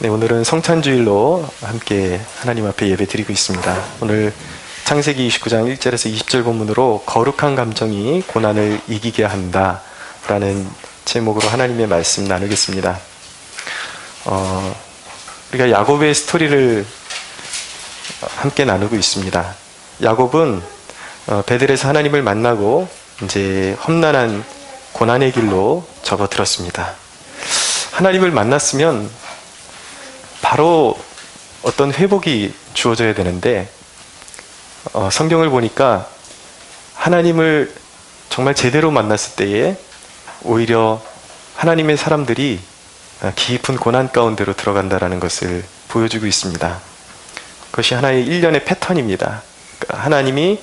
네, 오늘은 성찬주일로 함께 하나님 앞에 예배 드리고 있습니다. 오늘 창세기 29장 1절에서 20절 본문으로 거룩한 감정이 고난을 이기게 한다 라는 제목으로 하나님의 말씀 나누겠습니다. 우리가 야곱의 스토리를 함께 나누고 있습니다. 야곱은 베델에서 하나님을 만나고 이제 험난한 고난의 길로 접어들었습니다. 하나님을 만났으면 바로 어떤 회복이 주어져야 되는데 성경을 보니까 하나님을 정말 제대로 만났을 때에 오히려 하나님의 사람들이 깊은 고난 가운데로 들어간다라는 것을 보여주고 있습니다. 그것이 하나의 일련의 패턴입니다. 그러니까 하나님이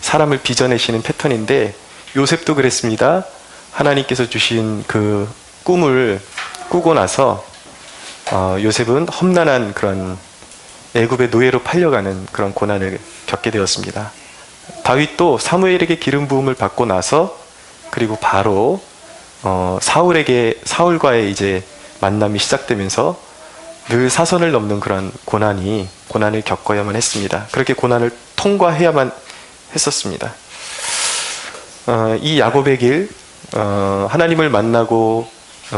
사람을 빚어내시는 패턴인데 요셉도 그랬습니다. 하나님께서 주신 그 꿈을 꾸고 나서 요셉은 험난한 그런 애굽의 노예로 팔려가는 그런 고난을 겪게 되었습니다. 다윗도 사무엘에게 기름 부음을 받고 나서 그리고 바로 사울과의 이제 만남이 시작되면서 늘 사선을 넘는 그런 고난을 겪어야만 했습니다. 그렇게 고난을 통과해야만 했었습니다. 이 야곱의 길, 하나님을 만나고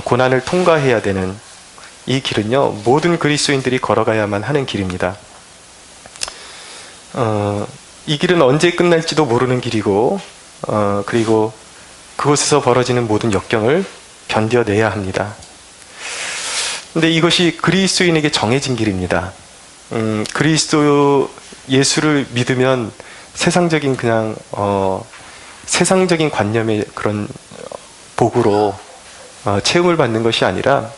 고난을 통과해야 되는 이 길은요, 모든 그리스도인들이 걸어가야만 하는 길입니다. 이 길은 언제 끝날지도 모르는 길이고, 그리고 그곳에서 벌어지는 모든 역경을 견뎌내야 합니다. 근데 이것이 그리스도인에게 정해진 길입니다. 그리스도 예수를 믿으면 세상적인 세상적인 관념의 그런 복으로 체험을 받는 것이 아니라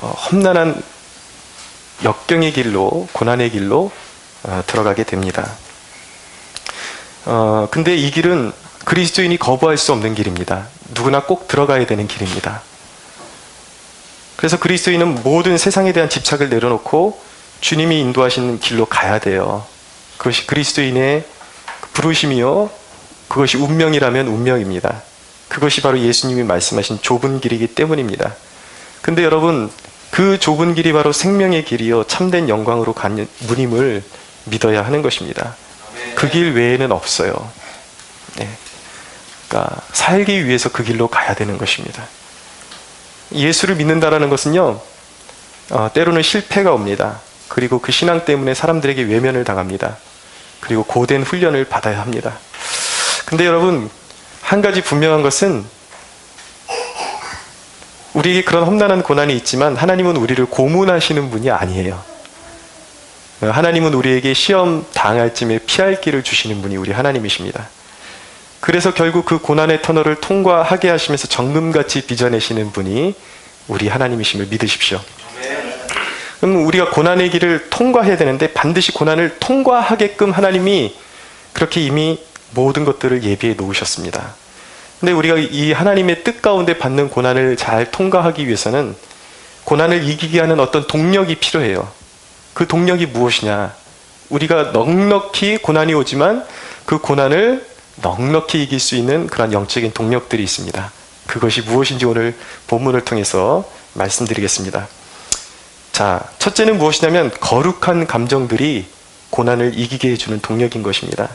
험난한 역경의 길로, 고난의 길로 들어가게 됩니다. 근데 이 길은 그리스도인이 거부할 수 없는 길입니다. 누구나 꼭 들어가야 되는 길입니다. 그래서 그리스도인은 모든 세상에 대한 집착을 내려놓고 주님이 인도하시는 길로 가야 돼요. 그것이 그리스도인의 부르심이요, 그것이 운명이라면 운명입니다. 그것이 바로 예수님이 말씀하신 좁은 길이기 때문입니다. 근데 여러분, 그 좁은 길이 바로 생명의 길이요, 참된 영광으로 가는 문임을 믿어야 하는 것입니다. 그 길 외에는 없어요. 네. 그러니까 살기 위해서 그 길로 가야 되는 것입니다. 예수를 믿는다라는 것은요, 때로는 실패가 옵니다. 그리고 그 신앙 때문에 사람들에게 외면을 당합니다. 그리고 고된 훈련을 받아야 합니다. 근데 여러분, 한 가지 분명한 것은 우리에게 그런 험난한 고난이 있지만 하나님은 우리를 고문하시는 분이 아니에요. 하나님은 우리에게 시험 당할 쯤에 피할 길을 주시는 분이 우리 하나님이십니다. 그래서 결국 그 고난의 터널을 통과하게 하시면서 정금같이 빚어내시는 분이 우리 하나님이심을 믿으십시오. 그럼 우리가 고난의 길을 통과해야 되는데 반드시 고난을 통과하게끔 하나님이 그렇게 이미 모든 것들을 예비해 놓으셨습니다. 근데 우리가 이 하나님의 뜻 가운데 받는 고난을 잘 통과하기 위해서는 고난을 이기게 하는 어떤 동력이 필요해요. 그 동력이 무엇이냐? 우리가 넉넉히 고난이 오지만 그 고난을 넉넉히 이길 수 있는 그런 영적인 동력들이 있습니다. 그것이 무엇인지 오늘 본문을 통해서 말씀드리겠습니다. 자, 첫째는 무엇이냐면 거룩한 감정들이 고난을 이기게 해주는 동력인 것입니다.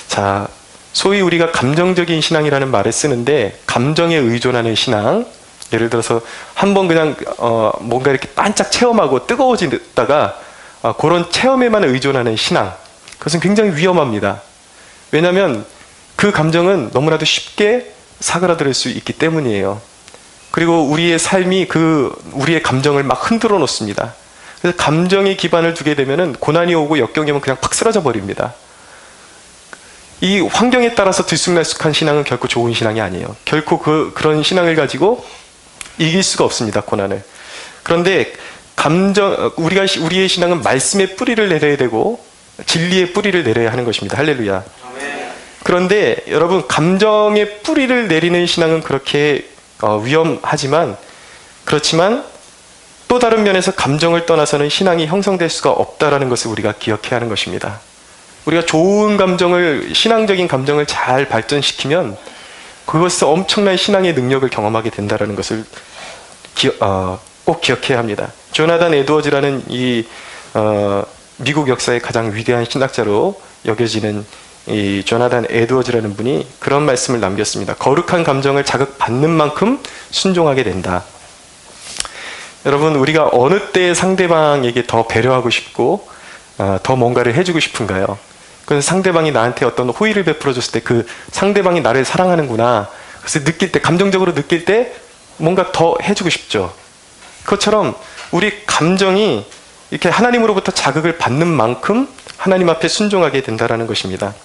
자, 소위 우리가 감정적인 신앙이라는 말을 쓰는데, 감정에 의존하는 신앙, 예를 들어서 한번 그냥 뭔가 이렇게 반짝 체험하고 뜨거워지다가 그런 체험에만 의존하는 신앙, 그것은 굉장히 위험합니다. 왜냐하면 그 감정은 너무나도 쉽게 사그라들 수 있기 때문이에요. 그리고 우리의 삶이 우리의 감정을 막 흔들어 놓습니다. 그래서 감정에 기반을 두게 되면은 고난이 오고 역경이 오면 그냥 팍 쓰러져 버립니다. 이 환경에 따라서 들쑥날쑥한 신앙은 결코 좋은 신앙이 아니에요. 결코 그런 신앙을 가지고 이길 수가 없습니다, 고난을. 그런데 우리의 신앙은 말씀의 뿌리를 내려야 되고 진리의 뿌리를 내려야 하는 것입니다. 할렐루야. 그런데 여러분, 감정의 뿌리를 내리는 신앙은 그렇게 위험하지만, 그렇지만 또 다른 면에서 감정을 떠나서는 신앙이 형성될 수가 없다라는 것을 우리가 기억해야 하는 것입니다. 우리가 좋은 감정을, 신앙적인 감정을 잘 발전시키면 그것에서 엄청난 신앙의 능력을 경험하게 된다는 것을 꼭 기억해야 합니다. 조나단 에드워즈라는 미국 역사의 가장 위대한 신학자로 여겨지는 이 조나단 에드워즈라는 분이 그런 말씀을 남겼습니다. 거룩한 감정을 자극받는 만큼 순종하게 된다. 여러분, 우리가 어느 때 상대방에게 더 배려하고 싶고 더 뭔가를 해주고 싶은가요? 그건 상대방이 나한테 어떤 호의를 베풀어줬을 때 그 상대방이 나를 사랑하는구나. 그래서 느낄 때, 감정적으로 느낄 때 뭔가 더 해주고 싶죠. 그것처럼 우리 감정이 이렇게 하나님으로부터 자극을 받는 만큼 하나님 앞에 순종하게 된다는 것입니다.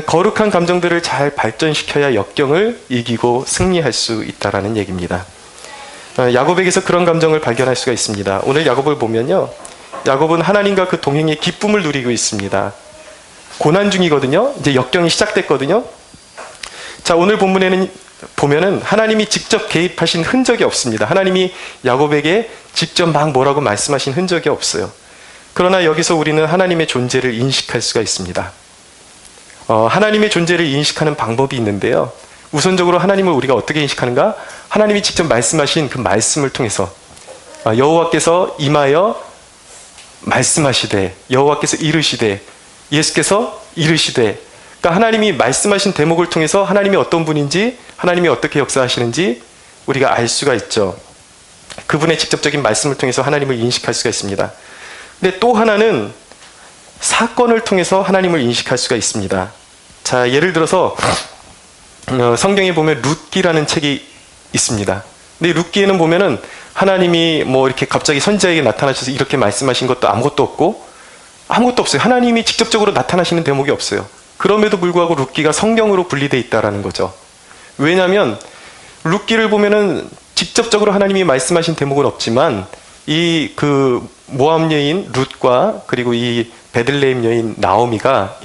거룩한 감정들을 잘 발전시켜야 역경을 이기고 승리할 수 있다는 얘기입니다. 야곱에게서 그런 감정을 발견할 수가 있습니다. 오늘 야곱을 보면요, 야곱은 하나님과 그 동행의 기쁨을 누리고 있습니다. 고난 중이거든요. 이제 역경이 시작됐거든요. 자, 오늘 본문에는 보면은 하나님이 직접 개입하신 흔적이 없습니다. 하나님이 야곱에게 직접 막 뭐라고 말씀하신 흔적이 없어요. 그러나 여기서 우리는 하나님의 존재를 인식할 수가 있습니다. 하나님의 존재를 인식하는 방법이 있는데요. 우선적으로 하나님을 우리가 어떻게 인식하는가? 하나님이 직접 말씀하신 그 말씀을 통해서 여호와께서 임하여 말씀하시되, 여호와께서 이르시되, 예수께서 이르시되, 그러니까 하나님이 말씀하신 대목을 통해서 하나님이 어떤 분인지, 하나님이 어떻게 역사하시는지 우리가 알 수가 있죠. 그분의 직접적인 말씀을 통해서 하나님을 인식할 수가 있습니다. 근데 또 하나는 사건을 통해서 하나님을 인식할 수가 있습니다. 자, 예를 들어서 성경에 보면 룻기라는 책이 있습니다. 근데 룻기에는 보면은 하나님이 뭐 이렇게 갑자기 선지자에게 나타나셔서 이렇게 말씀하신 것도 아무것도 없고, 아무것도 없어요. 하나님이 직접적으로 나타나시는 대목이 없어요. 그럼에도 불구하고 룻기가 성경으로 분리되어 있다는 거죠. 왜냐하면 룻기를 보면은 직접적으로 하나님이 말씀하신 대목은 없지만 이 그 모압 여인 룻과 그리고 이 베들레헴 여인 나오미가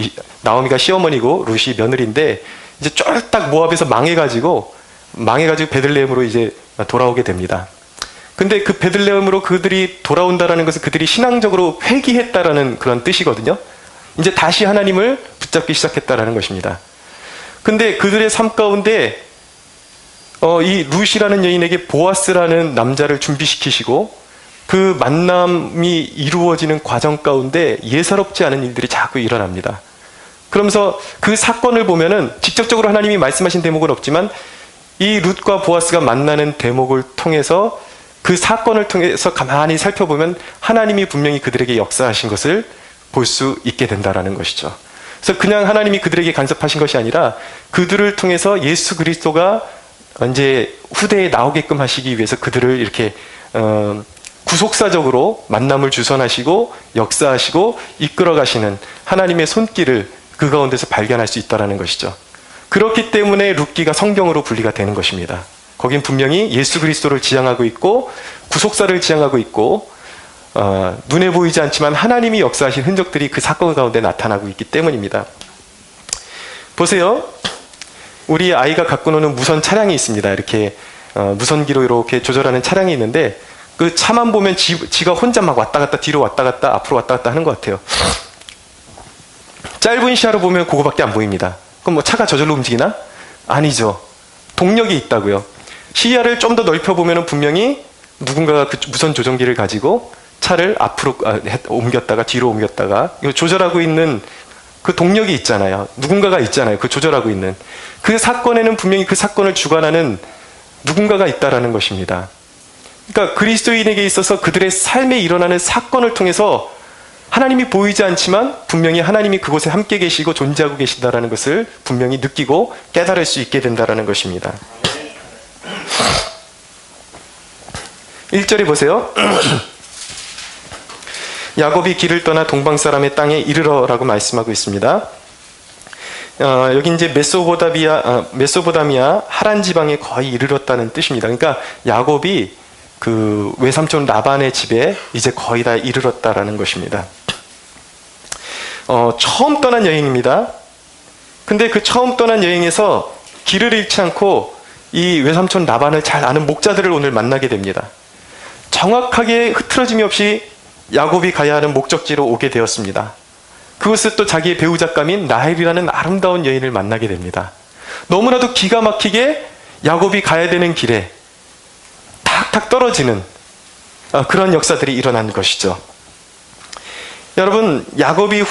시어머니고 룻이 며느리인데 이제 쫄딱 모압에서 망해가지고 베들레헴으로 이제 돌아오게 됩니다. 근데 그 베들레헴으로 그들이 돌아온다라는 것은 그들이 신앙적으로 회귀했다라는 그런 뜻이거든요. 이제 다시 하나님을 붙잡기 시작했다라는 것입니다. 근데 그들의 삶 가운데 이 룻이라는 여인에게 보아스라는 남자를 준비시키시고 그 만남이 이루어지는 과정 가운데 예사롭지 않은 일들이 자꾸 일어납니다. 그러면서 그 사건을 보면은 직접적으로 하나님이 말씀하신 대목은 없지만 이 룻과 보아스가 만나는 대목을 통해서 그 사건을 통해서 가만히 살펴보면 하나님이 분명히 그들에게 역사하신 것을 볼 수 있게 된다라는 것이죠. 그래서 그냥 하나님이 그들에게 간섭하신 것이 아니라 그들을 통해서 예수 그리스도가 이제 후대에 나오게끔 하시기 위해서 그들을 이렇게 구속사적으로 만남을 주선하시고 역사하시고 이끌어가시는 하나님의 손길을 그 가운데서 발견할 수 있다는 것이죠. 그렇기 때문에 룻기가 성경으로 분리가 되는 것입니다. 거긴 분명히 예수 그리스도를 지향하고 있고 구속사를 지향하고 있고 눈에 보이지 않지만 하나님이 역사하신 흔적들이 그 사건 가운데 나타나고 있기 때문입니다. 보세요. 우리 아이가 갖고 노는 무선 차량이 있습니다. 이렇게 무선기로 이렇게 조절하는 차량이 있는데 그 차만 보면 지가 혼자 막 왔다 갔다 뒤로 왔다 갔다 앞으로 왔다 갔다 하는 것 같아요. 짧은 시야로 보면 그거밖에 안 보입니다. 그럼 뭐 차가 저절로 움직이나? 아니죠. 동력이 있다고요. 시야를 좀 더 넓혀보면 분명히 누군가가 그 무선 조정기를 가지고 차를 앞으로 옮겼다가 뒤로 옮겼다가 이거 조절하고 있는 그 동력이 있잖아요. 누군가가 있잖아요. 그 조절하고 있는. 그 사건에는 분명히 그 사건을 주관하는 누군가가 있다라는 것입니다. 그러니까 그리스도인에게 있어서 그들의 삶에 일어나는 사건을 통해서 하나님이 보이지 않지만 분명히 하나님이 그곳에 함께 계시고 존재하고 계신다라는 것을 분명히 느끼고 깨달을 수 있게 된다라는 것입니다. 1절에 보세요. 야곱이 길을 떠나 동방 사람의 땅에 이르러라고 말씀하고 있습니다. 여기 이제 메소포타미아 하란 지방에 거의 이르렀다는 뜻입니다. 그러니까 야곱이 그 외삼촌 라반의 집에 이제 거의 다 이르렀다라는 것입니다. 처음 떠난 여행입니다. 근데 그 처음 떠난 여행에서 길을 잃지 않고 이 외삼촌 라반을 잘 아는 목자들을 오늘 만나게 됩니다. 정확하게 흐트러짐이 없이 야곱이 가야 하는 목적지로 오게 되었습니다. 그것을 또 자기의 배우잣감인 라헬이라는 아름다운 여인을 만나게 됩니다. 너무나도 기가 막히게 야곱이 가야 되는 길에 탁탁 떨어지는 그런 역사들이 일어난 것이죠. 여러분, 야곱이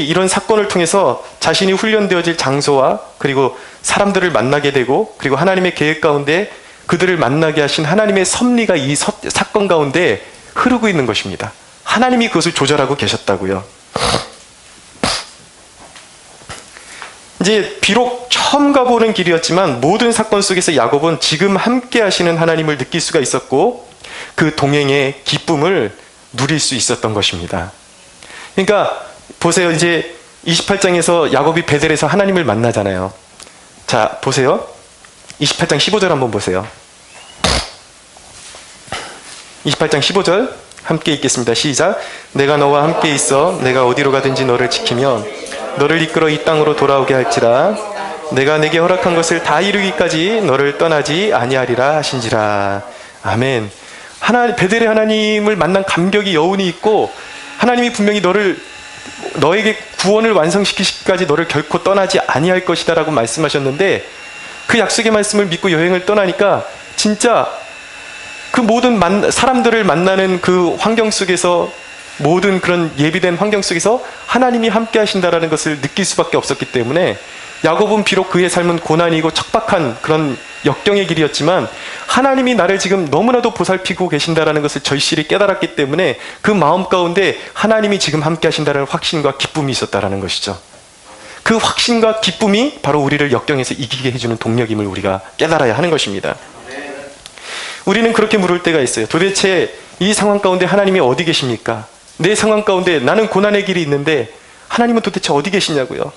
이런 사건을 통해서 자신이 훈련되어질 장소와 그리고 사람들을 만나게 되고, 그리고 하나님의 계획 가운데 그들을 만나게 하신 하나님의 섭리가 이 사건 가운데 흐르고 있는 것입니다. 하나님이 그것을 조절하고 계셨다고요. 이제 비록 처음 가보는 길이었지만 모든 사건 속에서 야곱은 지금 함께 하시는 하나님을 느낄 수가 있었고, 그 동행의 기쁨을 누릴 수 있었던 것입니다. 그러니까 보세요. 이제 28장에서 야곱이 베델에서 하나님을 만나잖아요. 자, 보세요. 28장 15절 한번 보세요. 28장 15절 함께 읽겠습니다. 시작. 내가 너와 함께 있어 내가 어디로 가든지 너를 지키며 너를 이끌어 이 땅으로 돌아오게 할지라. 내가 내게 허락한 것을 다 이루기까지 너를 떠나지 아니하리라 하신지라. 아멘. 베델의 하나님을 만난 감격이 여운이 있고, 하나님이 분명히 너에게 구원을 완성시키기까지 너를 결코 떠나지 아니할 것이다 라고 말씀하셨는데, 그 약속의 말씀을 믿고 여행을 떠나니까 진짜 그 모든 사람들을 만나는 그 환경 속에서, 모든 그런 예비된 환경 속에서 하나님이 함께 하신다라는 것을 느낄 수밖에 없었기 때문에, 야곱은 비록 그의 삶은 고난이고 척박한 그런 역경의 길이었지만 하나님이 나를 지금 너무나도 보살피고 계신다라는 것을 절실히 깨달았기 때문에 그 마음 가운데 하나님이 지금 함께 하신다는 확신과 기쁨이 있었다라는 것이죠. 그 확신과 기쁨이 바로 우리를 역경에서 이기게 해주는 동력임을 우리가 깨달아야 하는 것입니다. 우리는 그렇게 물을 때가 있어요. 도대체 이 상황 가운데 하나님이 어디 계십니까? 내 상황 가운데 나는 고난의 길이 있는데 하나님은 도대체 어디 계시냐고요.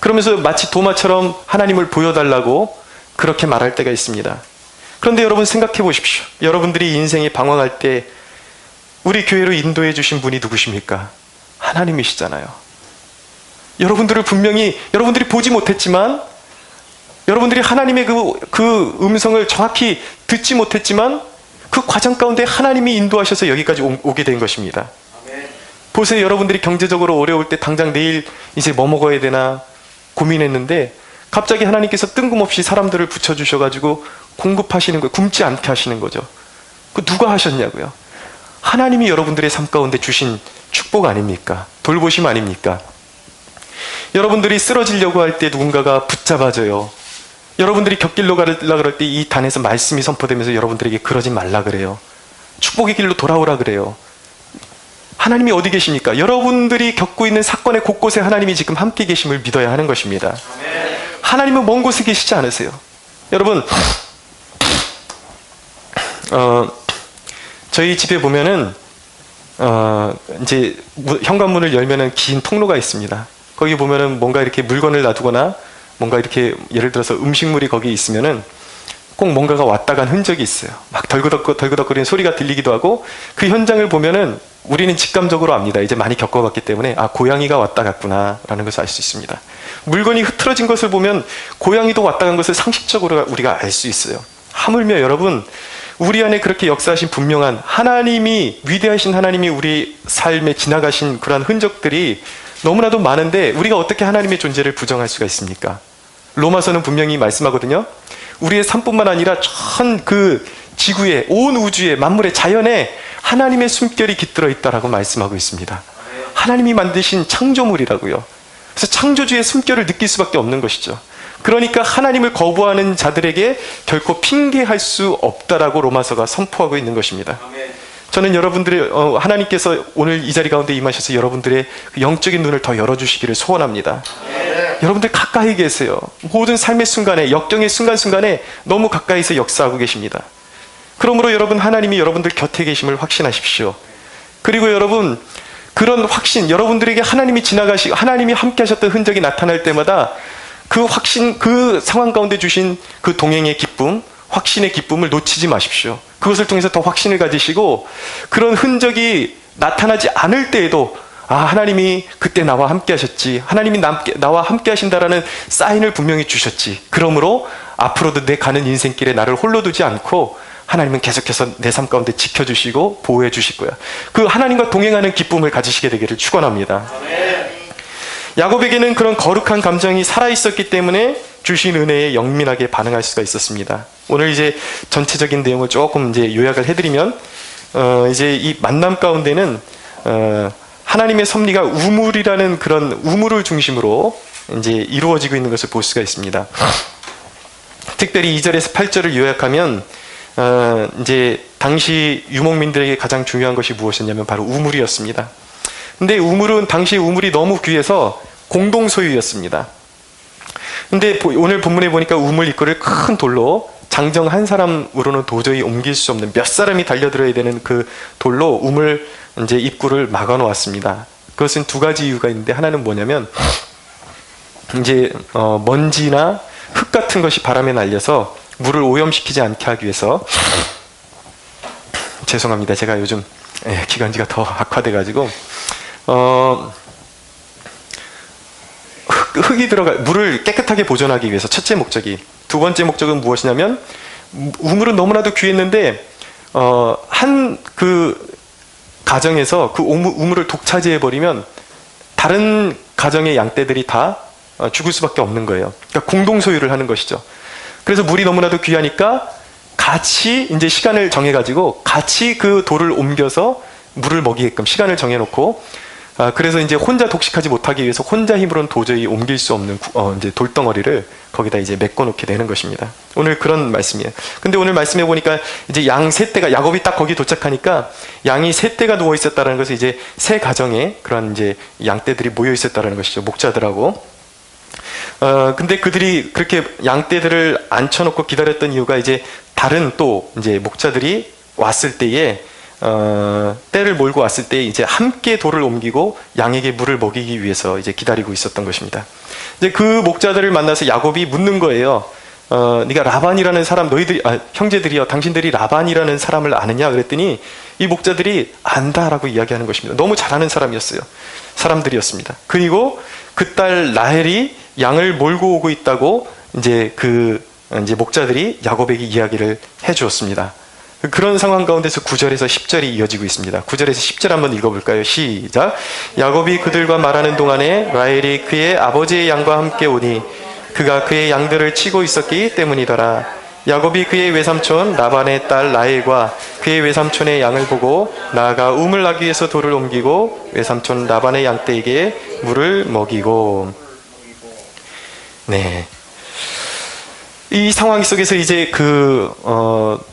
그러면서 마치 도마처럼 하나님을 보여달라고 그렇게 말할 때가 있습니다. 그런데 여러분 생각해 보십시오. 여러분들이 인생에 방황할 때 우리 교회로 인도해 주신 분이 누구십니까? 하나님이시잖아요. 여러분들을 분명히 여러분들이 보지 못했지만, 여러분들이 하나님의 그 음성을 정확히 듣지 못했지만 그 과정 가운데 하나님이 인도하셔서 여기까지 오게 된 것입니다. 보세요. 여러분들이 경제적으로 어려울 때 당장 내일 이제 뭐 먹어야 되나 고민했는데 갑자기 하나님께서 뜬금없이 사람들을 붙여주셔가지고 공급하시는 거예요. 굶지 않게 하시는 거죠. 그 누가 하셨냐고요. 하나님이 여러분들의 삶 가운데 주신 축복 아닙니까? 돌보심 아닙니까? 여러분들이 쓰러지려고 할 때 누군가가 붙잡아줘요. 여러분들이 곁길로 가려고 할 때 이 단에서 말씀이 선포되면서 여러분들에게 그러지 말라 그래요. 축복의 길로 돌아오라 그래요. 하나님이 어디 계십니까? 여러분들이 겪고 있는 사건의 곳곳에 하나님이 지금 함께 계심을 믿어야 하는 것입니다. 하나님은 먼 곳에 계시지 않으세요. 여러분, 저희 집에 보면은 이제 현관문을 열면은 긴 통로가 있습니다. 거기 보면은 뭔가 이렇게 물건을 놔두거나 뭔가 이렇게 예를 들어서 음식물이 거기 있으면은 꼭 뭔가가 왔다 간 흔적이 있어요. 막 덜그덕거리는 소리가 들리기도 하고, 그 현장을 보면은 우리는 직감적으로 압니다. 이제 많이 겪어봤기 때문에 고양이가 왔다 갔구나 라는 것을 알 수 있습니다. 물건이 흐트러진 것을 보면 고양이도 왔다 간 것을 상식적으로 우리가 알 수 있어요. 하물며 여러분, 우리 안에 그렇게 역사하신 분명한 하나님이, 위대하신 하나님이 우리 삶에 지나가신 그러한 흔적들이 너무나도 많은데 우리가 어떻게 하나님의 존재를 부정할 수가 있습니까? 로마서는 분명히 말씀하거든요. 우리의 삶뿐만 아니라 전 그 지구에, 온 우주에, 만물의 자연에 하나님의 숨결이 깃들어 있다라고 말씀하고 있습니다. 하나님이 만드신 창조물이라고요. 그래서 창조주의 숨결을 느낄 수밖에 없는 것이죠. 그러니까 하나님을 거부하는 자들에게 결코 핑계할 수 없다라고 로마서가 선포하고 있는 것입니다. 저는 여러분들의 하나님께서 오늘 이 자리 가운데 임하셔서 여러분들의 영적인 눈을 더 열어주시기를 소원합니다. 여러분들 가까이 계세요. 모든 삶의 순간에, 역경의 순간순간에 너무 가까이서 역사하고 계십니다. 그러므로 여러분, 하나님이 여러분들 곁에 계심을 확신하십시오. 그리고 여러분, 그런 확신, 여러분들에게 하나님이 함께 하셨던 흔적이 나타날 때마다 그 확신, 그 상황 가운데 주신 그 동행의 기쁨, 확신의 기쁨을 놓치지 마십시오. 그것을 통해서 더 확신을 가지시고, 그런 흔적이 나타나지 않을 때에도 하나님이 그때 나와 함께 하셨지, 하나님이 나와 함께 하신다라는 사인을 분명히 주셨지, 그러므로 앞으로도 내 가는 인생길에 나를 홀로 두지 않고 하나님은 계속해서 내 삶 가운데 지켜주시고 보호해 주실 거야. 그 하나님과 동행하는 기쁨을 가지시게 되기를 축원합니다. 야곱에게는 그런 거룩한 감정이 살아있었기 때문에 주신 은혜에 영민하게 반응할 수가 있었습니다. 오늘 이제 전체적인 내용을 조금 이제 요약을 해드리면, 이제 이 만남 가운데는, 하나님의 섭리가 우물이라는 그런 우물을 중심으로 이제 이루어지고 있는 것을 볼 수가 있습니다. 특별히 2절에서 8절을 요약하면, 이제 당시 유목민들에게 가장 중요한 것이 무엇이었냐면 바로 우물이었습니다. 근데 우물은 당시 우물이 너무 귀해서 공동 소유였습니다. 근데 오늘 본문에 보니까 우물 입구를 큰 돌로 장정 한 사람으로는 도저히 옮길 수 없는 몇 사람이 달려들어야 되는 그 돌로 우물 이제 입구를 막아 놓았습니다. 그것은 두 가지 이유가 있는데, 하나는 뭐냐면 이제 먼지나 흙 같은 것이 바람에 날려서 물을 오염시키지 않게 하기 위해서. 죄송합니다. 제가 요즘 기관지가 더 악화돼가지고 흙이 물을 깨끗하게 보존하기 위해서 첫째 목적이. 두 번째 목적은 무엇이냐면, 우물은 너무나도 귀했는데 한 그 가정에서 그 우물을 독차지해버리면 다른 가정의 양떼들이 다 죽을 수밖에 없는 거예요. 그러니까 공동 소유를 하는 것이죠. 그래서 물이 너무나도 귀하니까 같이 이제 시간을 정해가지고 같이 그 돌을 옮겨서 물을 먹이게끔 시간을 정해놓고, 그래서 이제 혼자 독식하지 못하기 위해서 혼자 힘으로는 도저히 옮길 수 없는 이제 돌덩어리를 거기다 이제 메꿔놓게 되는 것입니다. 오늘 그런 말씀이에요. 근데 오늘 말씀해 보니까 이제 양 세 떼가, 야곱이 딱 거기 도착하니까 양이 세 떼가 누워 있었다는 것은 이제 세 가정에 그런 이제 양떼들이 모여 있었다는 것이죠. 목자들하고. 근데 그들이 그렇게 양떼들을 앉혀놓고 기다렸던 이유가, 이제 다른 또 이제 목자들이 왔을 때에 떼를 몰고 왔을 때 이제 함께 돌을 옮기고 양에게 물을 먹이기 위해서 이제 기다리고 있었던 것입니다. 이제 그 목자들을 만나서 야곱이 묻는 거예요. 네가 라반이라는 사람, 형제들이여, 당신들이 라반이라는 사람을 아느냐? 그랬더니 이 목자들이 안다라고 이야기하는 것입니다. 너무 잘 아는 사람들이었습니다. 그리고 그 딸 라헬이 양을 몰고 오고 있다고 이제 이제 목자들이 야곱에게 이야기를 해주었습니다. 그런 상황 가운데서 9절에서 10절이 이어지고 있습니다. 9절에서 10절 한번 읽어볼까요? 시작. 야곱이 그들과 말하는 동안에 라헬이 그의 아버지의 양과 함께 오니 그가 그의 양들을 치고 있었기 때문이더라. 야곱이 그의 외삼촌 라반의 딸 라헬과 그의 외삼촌의 양을 보고 나아가 우물 나기 위해서 돌을 옮기고 외삼촌 라반의 양떼에게 물을 먹이고. 네. 이 상황 속에서 이제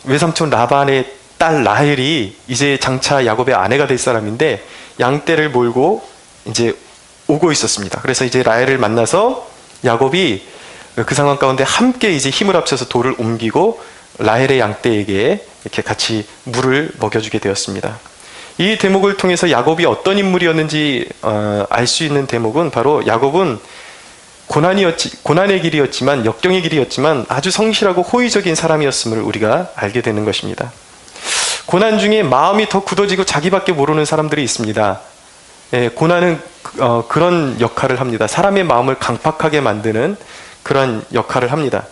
외삼촌 라반의 딸 라헬이 이제 장차 야곱의 아내가 될 사람인데 양떼를 몰고 이제 오고 있었습니다. 그래서 이제 라헬을 만나서 야곱이 그 상황 가운데 함께 이제 힘을 합쳐서 돌을 옮기고 라헬의 양떼에게 이렇게 같이 물을 먹여주게 되었습니다. 이 대목을 통해서 야곱이 어떤 인물이었는지 알 수 있는 대목은 바로, 야곱은 고난의 길이었지만, 역경의 길이었지만 아주 성실하고 호의적인 사람이었음을 우리가 알게 되는 것입니다. 고난 중에 마음이 더 굳어지고 자기밖에 모르는 사람들이 있습니다. 고난은 그런 역할을 합니다. 사람의 마음을 강팍하게 만드는 그런 역할을 합니다.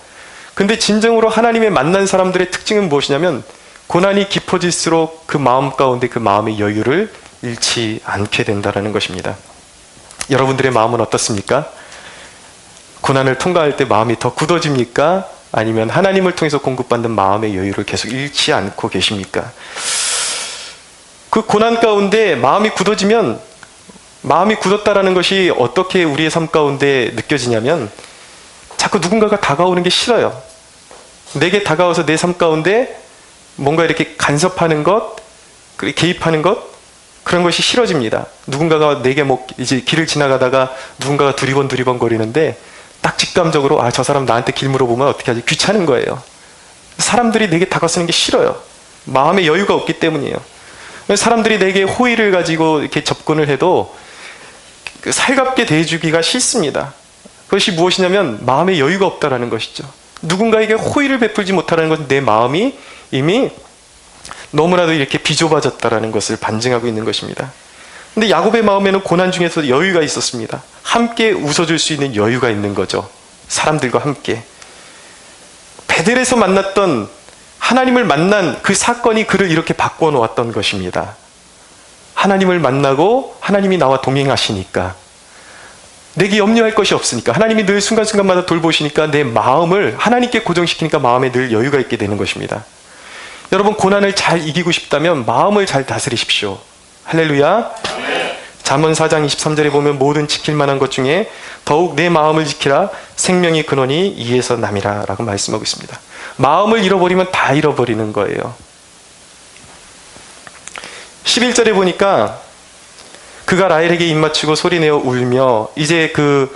근데 진정으로 하나님의 만난 사람들의 특징은 무엇이냐면, 고난이 깊어질수록 그 마음 가운데 그 마음의 여유를 잃지 않게 된다는 것입니다. 여러분들의 마음은 어떻습니까? 고난을 통과할 때 마음이 더 굳어집니까? 아니면 하나님을 통해서 공급받는 마음의 여유를 계속 잃지 않고 계십니까? 그 고난 가운데 마음이 굳어지면, 마음이 굳었다라는 것이 어떻게 우리의 삶 가운데 느껴지냐면, 자꾸 누군가가 다가오는 게 싫어요. 내게 다가와서 내 삶 가운데 뭔가 이렇게 간섭하는 것, 개입하는 것, 그런 것이 싫어집니다. 누군가가 내게 이제 길을 지나가다가 누군가가 두리번 거리는데 딱 직감적으로, 저 사람 나한테 길 물어보면 어떻게 하지? 귀찮은 거예요. 사람들이 내게 다가서는 게 싫어요. 마음의 여유가 없기 때문이에요. 사람들이 내게 호의를 가지고 이렇게 접근을 해도 살갑게 대해주기가 싫습니다. 그것이 무엇이냐면 마음의 여유가 없다라는 것이죠. 누군가에게 호의를 베풀지 못하는 것은 내 마음이 이미 너무나도 이렇게 비좁아졌다라는 것을 반증하고 있는 것입니다. 근데 야곱의 마음에는 고난 중에서 여유가 있었습니다. 함께 웃어줄 수 있는 여유가 있는 거죠. 사람들과 함께. 베델에서 만났던, 하나님을 만난 그 사건이 그를 이렇게 바꿔놓았던 것입니다. 하나님을 만나고 하나님이 나와 동행하시니까. 내게 염려할 것이 없으니까, 하나님이 늘 순간순간마다 돌보시니까 내 마음을 하나님께 고정시키니까 마음에 늘 여유가 있게 되는 것입니다. 여러분, 고난을 잘 이기고 싶다면 마음을 잘 다스리십시오. 할렐루야. 잠언 4장 23절에 보면 모든 지킬 만한 것 중에 더욱 내 마음을 지키라, 생명의 근원이 이에서 남이라 라고 말씀하고 있습니다. 마음을 잃어버리면 다 잃어버리는 거예요. 11절에 보니까 그가 라헬에게 입맞추고 소리내어 울며 이제 그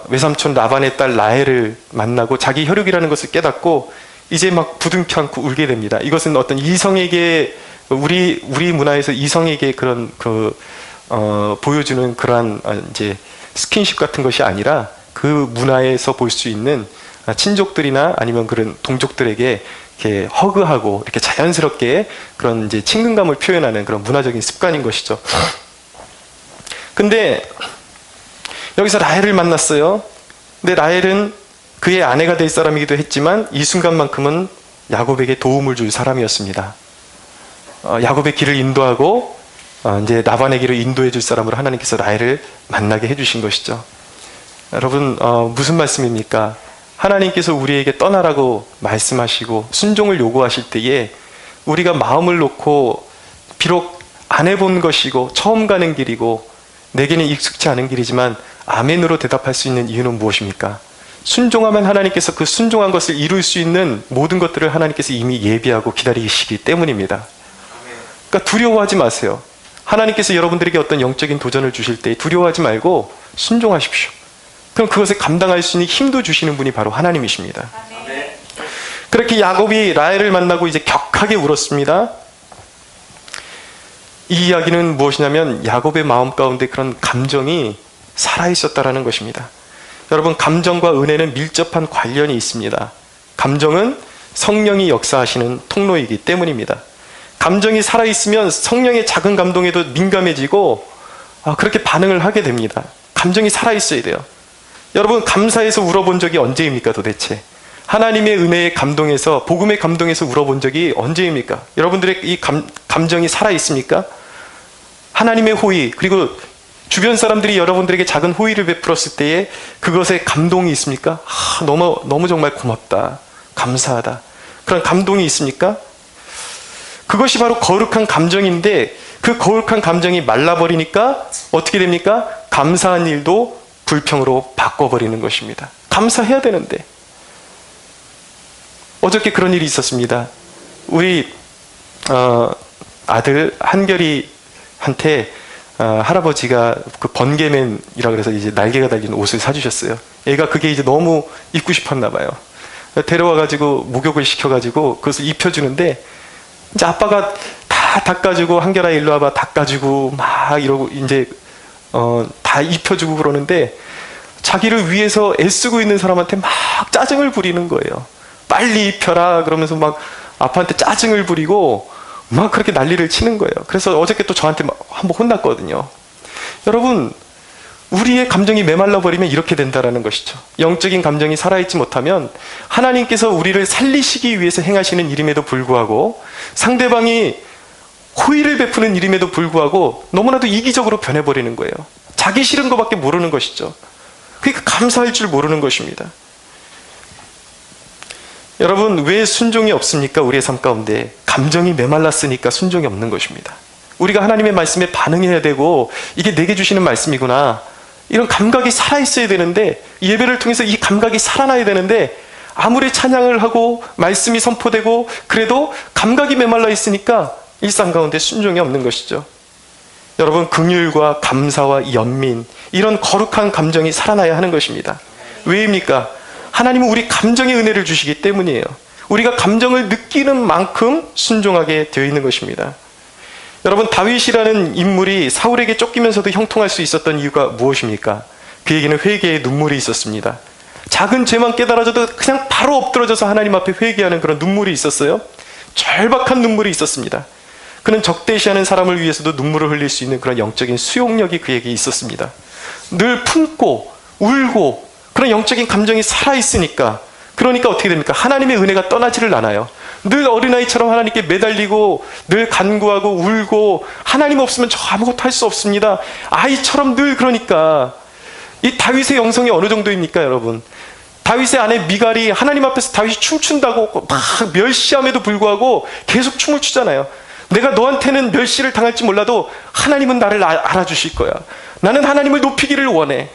외삼촌 라반의 딸 라헬을 만나고 자기 혈육이라는 것을 깨닫고 이제 막 부둥켜 안고 울게 됩니다. 이것은 어떤 이성에게, 우리 문화에서 이성에게 그런 보여주는 그러한 이제 스킨십 같은 것이 아니라 그 문화에서 볼 수 있는 친족들이나 아니면 그런 동족들에게 이렇게 허그하고 이렇게 자연스럽게 그런 이제 친근감을 표현하는 그런 문화적인 습관인 것이죠. 근데 여기서 라헬을 만났어요. 근데 라헬은 그의 아내가 될 사람이기도 했지만 이 순간만큼은 야곱에게 도움을 줄 사람이었습니다. 야곱의 길을 인도하고 이제 라반의 길을 인도해 줄 사람으로 하나님께서 라헬을 만나게 해주신 것이죠. 여러분, 무슨 말씀입니까? 하나님께서 우리에게 떠나라고 말씀하시고 순종을 요구하실 때에 우리가 마음을 놓고, 비록 안 해본 것이고 처음 가는 길이고 내게는 익숙치 않은 길이지만 아멘으로 대답할 수 있는 이유는 무엇입니까? 순종하면 하나님께서 그 순종한 것을 이룰 수 있는 모든 것들을 하나님께서 이미 예비하고 기다리시기 때문입니다. 그러니까 두려워하지 마세요. 하나님께서 여러분들에게 어떤 영적인 도전을 주실 때 두려워하지 말고 순종하십시오. 그럼 그것을 감당할 수 있는 힘도 주시는 분이 바로 하나님이십니다. 그렇게 야곱이 라헬을 만나고 이제 격하게 울었습니다. 이 이야기는 무엇이냐면 야곱의 마음 가운데 그런 감정이 살아있었다라는 것입니다. 여러분, 감정과 은혜는 밀접한 관련이 있습니다. 감정은 성령이 역사하시는 통로이기 때문입니다. 감정이 살아있으면 성령의 작은 감동에도 민감해지고 그렇게 반응을 하게 됩니다. 감정이 살아있어야 돼요. 여러분, 감사해서 울어본 적이 언제입니까 도대체? 하나님의 은혜의 감동에서, 복음의 감동에서 울어본 적이 언제입니까? 여러분들의 이 감정이 살아있습니까? 하나님의 호의, 그리고 주변 사람들이 여러분들에게 작은 호의를 베풀었을 때에 그것에 감동이 있습니까? 너무 정말 고맙다, 감사하다, 그런 감동이 있습니까? 그것이 바로 거룩한 감정인데 그 거룩한 감정이 말라버리니까 어떻게 됩니까? 감사한 일도 불평으로 바꿔버리는 것입니다. 감사해야 되는데. 어저께 그런 일이 있었습니다. 우리 아들 한결이한테 할아버지가 그 번개맨이라 그래서 이제 날개가 달린 옷을 사주셨어요. 애가 그게 이제 너무 입고 싶었나 봐요. 데려와가지고 목욕을 시켜가지고 그것을 입혀주는데 이제 아빠가 다 닦아주고, 한결아 일로 와봐, 닦아주고 막 이러고 이제 다 입혀주고 그러는데 자기를 위해서 애쓰고 있는 사람한테 막 짜증을 부리는 거예요. 빨리 입혀라 그러면서 막 아빠한테 짜증을 부리고 막 그렇게 난리를 치는 거예요. 그래서 어저께 또 저한테 한번 혼났거든요. 여러분, 우리의 감정이 메말라 버리면 이렇게 된다라는 것이죠. 영적인 감정이 살아있지 못하면 하나님께서 우리를 살리시기 위해서 행하시는 일임에도 불구하고, 상대방이 호의를 베푸는 일임에도 불구하고 너무나도 이기적으로 변해버리는 거예요. 자기 싫은 것밖에 모르는 것이죠. 그러니까 감사할 줄 모르는 것입니다. 여러분, 왜 순종이 없습니까? 우리의 삶 가운데 감정이 메말랐으니까 순종이 없는 것입니다. 우리가 하나님의 말씀에 반응해야 되고, 이게 내게 주시는 말씀이구나, 이런 감각이 살아있어야 되는데, 예배를 통해서 이 감각이 살아나야 되는데, 아무리 찬양을 하고 말씀이 선포되고 그래도 감각이 메말라 있으니까 일상 가운데 순종이 없는 것이죠. 여러분, 긍휼과 감사와 연민, 이런 거룩한 감정이 살아나야 하는 것입니다. 왜입니까? 하나님은 우리 감정의 은혜를 주시기 때문이에요. 우리가 감정을 느끼는 만큼 순종하게 되어 있는 것입니다. 여러분, 다윗이라는 인물이 사울에게 쫓기면서도 형통할 수 있었던 이유가 무엇입니까? 그에게는 회개의 눈물이 있었습니다. 작은 죄만 깨달아져도 그냥 바로 엎드러져서 하나님 앞에 회개하는 그런 눈물이 있었어요. 절박한 눈물이 있었습니다. 그는 적대시하는 사람을 위해서도 눈물을 흘릴 수 있는 그런 영적인 수용력이 그에게 있었습니다. 늘 품고 울고 그런 영적인 감정이 살아있으니까, 그러니까 어떻게 됩니까? 하나님의 은혜가 떠나지를 않아요. 늘 어린아이처럼 하나님께 매달리고 늘 간구하고 울고, 하나님 없으면 저 아무것도 할 수 없습니다, 아이처럼 늘. 그러니까 이 다윗의 영성이 어느 정도입니까, 여러분? 다윗의 아내 미갈이 하나님 앞에서 다윗이 춤춘다고 막 멸시함에도 불구하고 계속 춤을 추잖아요. 내가 너한테는 멸시를 당할지 몰라도 하나님은 나를 알아주실 거야. 나는 하나님을 높이기를 원해.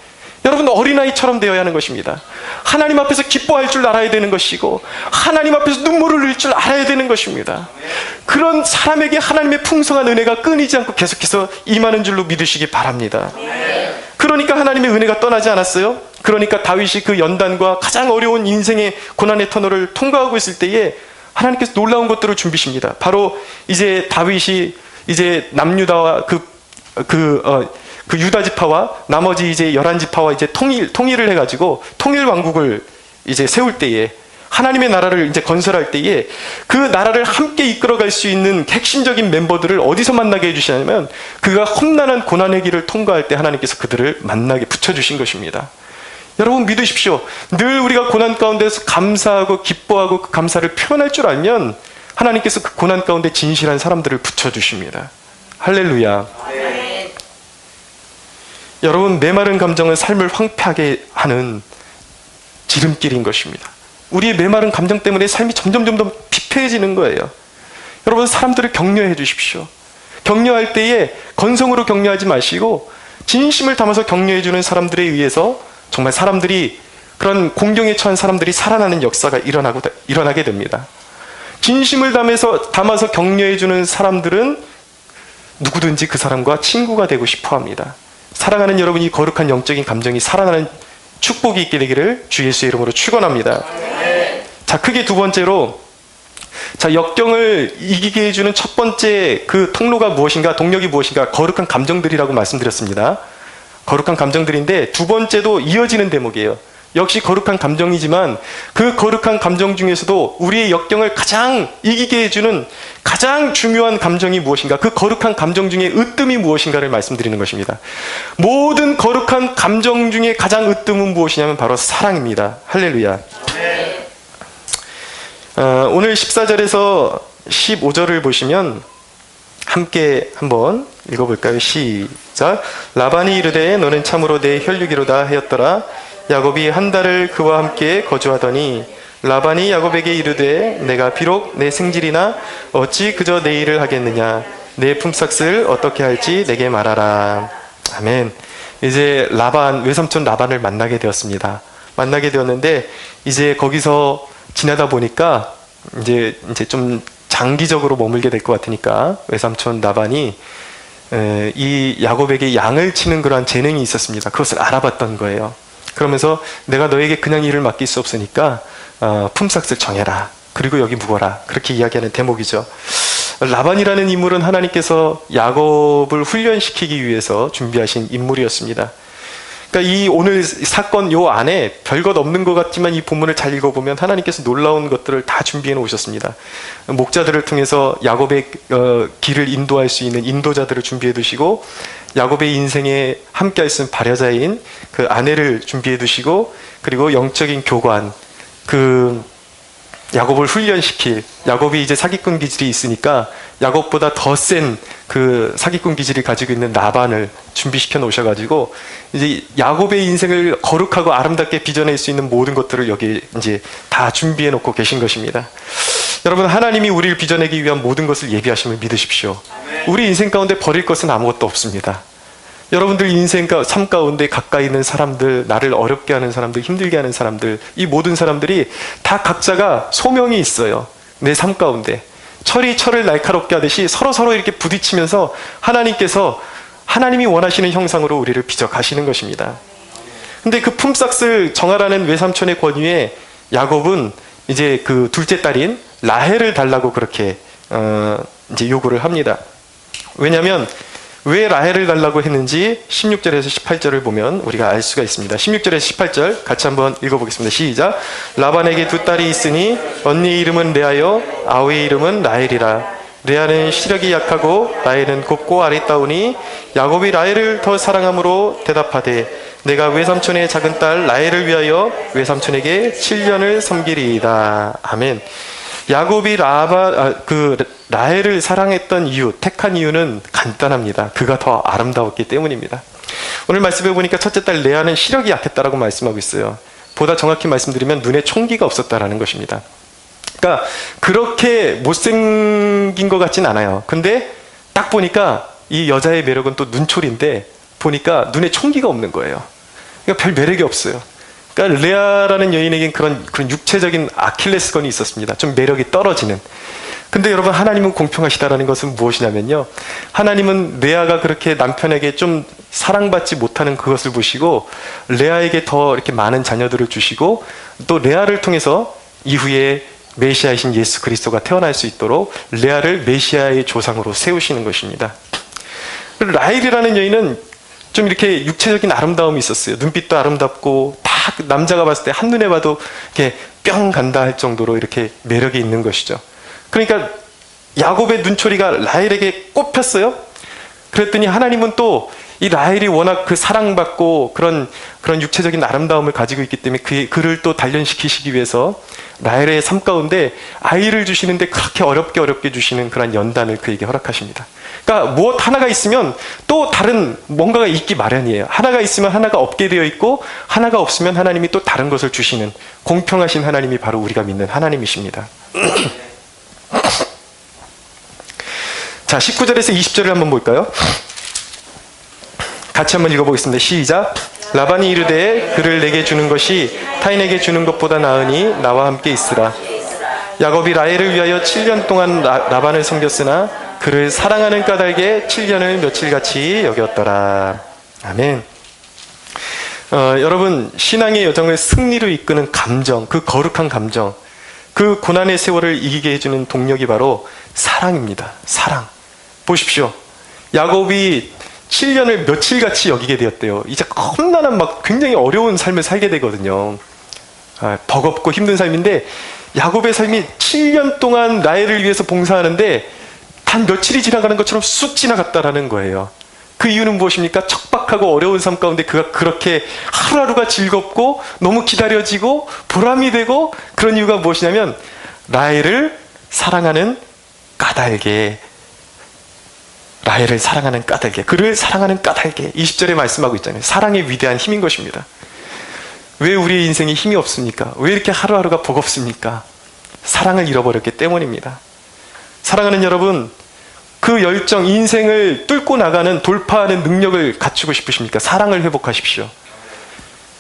여러분, 어린아이처럼 되어야 하는 것입니다. 하나님 앞에서 기뻐할 줄 알아야 되는 것이고 하나님 앞에서 눈물을 흘릴 줄 알아야 되는 것입니다. 그런 사람에게 하나님의 풍성한 은혜가 끊이지 않고 계속해서 임하는 줄로 믿으시기 바랍니다. 그러니까 하나님의 은혜가 떠나지 않았어요. 그러니까 다윗이 그 연단과 가장 어려운 인생의 고난의 터널을 통과하고 있을 때에 하나님께서 놀라운 것들을 준비십니다. 바로 이제 다윗이 이제 남유다와 그 유다 지파와 나머지 이제 11지파와 이제 통일을 해가지고 통일 왕국을 이제 세울 때에, 하나님의 나라를 이제 건설할 때에 그 나라를 함께 이끌어갈 수 있는 핵심적인 멤버들을 어디서 만나게 해주시냐면, 그가 험난한 고난의 길을 통과할 때 하나님께서 그들을 만나게 붙여주신 것입니다. 여러분, 믿으십시오. 늘 우리가 고난 가운데서 감사하고 기뻐하고 그 감사를 표현할 줄 알면 하나님께서 그 고난 가운데 진실한 사람들을 붙여주십니다. 할렐루야. 네. 여러분, 메마른 감정은 삶을 황폐하게 하는 지름길인 것입니다. 우리의 메마른 감정 때문에 삶이 점점 피폐해지는 거예요. 여러분, 사람들을 격려해 주십시오. 격려할 때에 건성으로 격려하지 마시고 진심을 담아서 격려해 주는 사람들에 의해서 정말 사람들이, 그런 공경에 처한 사람들이 살아나는 역사가 일어나게 됩니다. 진심을 담아서 격려해 주는 사람들은 누구든지 그 사람과 친구가 되고 싶어 합니다. 사랑하는 여러분, 이 거룩한 영적인 감정이 살아나는 축복이 있게 되기를 주 예수의 이름으로 축원합니다. 자, 크게 두 번째로, 자, 역경을 이기게 해주는 첫 번째 그 통로가 무엇인가, 동력이 무엇인가, 거룩한 감정들이라고 말씀드렸습니다. 거룩한 감정들인데, 두 번째도 이어지는 대목이에요. 역시 거룩한 감정이지만 그 거룩한 감정 중에서도 우리의 역경을 가장 이기게 해주는 가장 중요한 감정이 무엇인가, 그 거룩한 감정 중에 으뜸이 무엇인가를 말씀드리는 것입니다. 모든 거룩한 감정 중에 가장 으뜸은 무엇이냐면 바로 사랑입니다. 할렐루야. 오늘 14절에서 15절을 보시면 함께 한번 읽어볼까요? 시작. 라반이 이르되 너는 참으로 내 혈육이로다 하였더라. 야곱이 한 달을 그와 함께 거주하더니 라반이 야곱에게 이르되 내가 비록 내 생질이나 어찌 그저 내 일을 하겠느냐, 내 품삯을 어떻게 할지 내게 말하라. 아멘. 이제 라반, 외삼촌 라반을 만나게 되었습니다. 만나게 되었는데 이제 거기서 지내다 보니까 이제 좀 장기적으로 머물게 될 것 같으니까 외삼촌 라반이 이 야곱에게 양을 치는 그러한 재능이 있었습니다. 그것을 알아봤던 거예요. 그러면서 내가 너에게 그냥 일을 맡길 수 없으니까 품삯을 정해라. 그리고 여기 묵어라. 그렇게 이야기하는 대목이죠. 라반이라는 인물은 하나님께서 야곱을 훈련시키기 위해서 준비하신 인물이었습니다. 그러니까 이 오늘 사건 요 안에 별것 없는 것 같지만 이 본문을 잘 읽어보면 하나님께서 놀라운 것들을 다 준비해 놓으셨습니다. 목자들을 통해서 야곱의 길을 인도할 수 있는 인도자들을 준비해 두시고, 야곱의 인생에 함께 할 수 있는 발여자인 그 아내를 준비해 두시고, 그리고 영적인 교관, 그 야곱을 훈련시킬, 야곱이 이제 사기꾼 기질이 있으니까 야곱보다 더 센 그 사기꾼 기질을 가지고 있는 라반을 준비시켜 놓으셔가지고 이제 야곱의 인생을 거룩하고 아름답게 빚어낼 수 있는 모든 것들을 여기 이제 다 준비해 놓고 계신 것입니다. 여러분, 하나님이 우리를 빚어내기 위한 모든 것을 예비하심을 믿으십시오. 우리 인생 가운데 버릴 것은 아무것도 없습니다. 여러분들 인생 삶 가운데 가까이 있는 사람들, 나를 어렵게 하는 사람들, 힘들게 하는 사람들, 이 모든 사람들이 다 각자가 소명이 있어요. 내 삶 가운데 철이 철을 날카롭게 하듯이 서로 이렇게 부딪히면서 하나님께서 하나님이 원하시는 형상으로 우리를 빚어 가시는 것입니다. 근데 그 품삯을 정하라는 외삼촌의 권유에 야곱은 이제 그 둘째 딸인 라헬을 달라고 그렇게 이제 요구를 합니다. 왜냐하면 왜 라헬을 달라고 했는지 16절에서 18절을 보면 우리가 알 수가 있습니다. 16절에서 18절 같이 한번 읽어보겠습니다. 시작. 라반에게 두 딸이 있으니 언니의 이름은 레아요 아우의 이름은 라헬이라. 레아는 시력이 약하고 라헬은 곱고 아리따우니 야곱이 라헬을 더 사랑함으로 대답하되 내가 외삼촌의 작은 딸 라헬을 위하여 외삼촌에게 7년을 섬기리이다. 아멘. 야곱이 라헬을 사랑했던 이유, 택한 이유는 간단합니다. 그가 더 아름다웠기 때문입니다. 오늘 말씀해 보니까 첫째 딸 레아는 시력이 약했다라고 말씀하고 있어요. 보다 정확히 말씀드리면 눈에 총기가 없었다라는 것입니다. 그러니까 그렇게 못생긴 것 같진 않아요. 근데 딱 보니까 이 여자의 매력은 또 눈초리인데 보니까 눈에 총기가 없는 거예요. 그러니까 별 매력이 없어요. 그러니까 레아라는 여인에겐 그런 육체적인 아킬레스건이 있었습니다. 좀 매력이 떨어지는. 근데 여러분, 하나님은 공평하시다라는 것은 무엇이냐면요, 하나님은 레아가 그렇게 남편에게 좀 사랑받지 못하는 그것을 보시고 레아에게 더 이렇게 많은 자녀들을 주시고 또 레아를 통해서 이후에 메시아이신 예수 그리스도가 태어날 수 있도록 레아를 메시아의 조상으로 세우시는 것입니다. 라헬이라는 여인은 좀 이렇게 육체적인 아름다움이 있었어요. 눈빛도 아름답고 딱 남자가 봤을 때 한눈에 봐도 이렇게 뿅 간다 할 정도로 이렇게 매력이 있는 것이죠. 그러니까 야곱의 눈초리가 라헬에게 꼽혔어요. 그랬더니 하나님은 또 이 라헬이 워낙 그 사랑받고 그런 육체적인 아름다움을 가지고 있기 때문에 그를 또 단련시키시기 위해서 라헬의 삶 가운데 아이를 주시는데 그렇게 어렵게 주시는 그런 연단을 그에게 허락하십니다. 그러니까 무엇 하나가 있으면 또 다른 뭔가가 있기 마련이에요. 하나가 있으면 하나가 없게 되어 있고 하나가 없으면 하나님이 또 다른 것을 주시는 공평하신 하나님이 바로 우리가 믿는 하나님이십니다. 자, 19절에서 20절을 한번 볼까요? 같이 한번 읽어보겠습니다. 시작. 라반이 이르되 그를 내게 주는 것이 타인에게 주는 것보다 나으니 나와 함께 있으라. 야곱이 라헬을 위하여 7년 동안 라반을 섬겼으나 그를 사랑하는 까닭에 7년을 며칠같이 여겼더라. 아멘. 여러분, 신앙의 여정을 승리로 이끄는 감정, 그 거룩한 감정, 그 고난의 세월을 이기게 해주는 동력이 바로 사랑입니다. 사랑. 보십시오. 야곱이 7년을 며칠같이 여기게 되었대요. 이제 험난한 막 굉장히 어려운 삶을 살게 되거든요. 버겁고 힘든 삶인데 야곱의 삶이 7년 동안 라헬을 위해서 봉사하는데 단 며칠이 지나가는 것처럼 쑥 지나갔다라는 거예요. 그 이유는 무엇입니까? 척박하고 어려운 삶 가운데 그가 그렇게 하루하루가 즐겁고 너무 기다려지고 보람이 되고, 그런 이유가 무엇이냐면 라헬을 사랑하는 까닭에, 라헬을 사랑하는 까닭에, 그를 사랑하는 까닭에, 20절에 말씀하고 있잖아요. 사랑의 위대한 힘인 것입니다. 왜 우리의 인생에 힘이 없습니까? 왜 이렇게 하루하루가 버겁습니까? 사랑을 잃어버렸기 때문입니다. 사랑하는 여러분, 그 열정, 인생을 뚫고 나가는, 돌파하는 능력을 갖추고 싶으십니까? 사랑을 회복하십시오.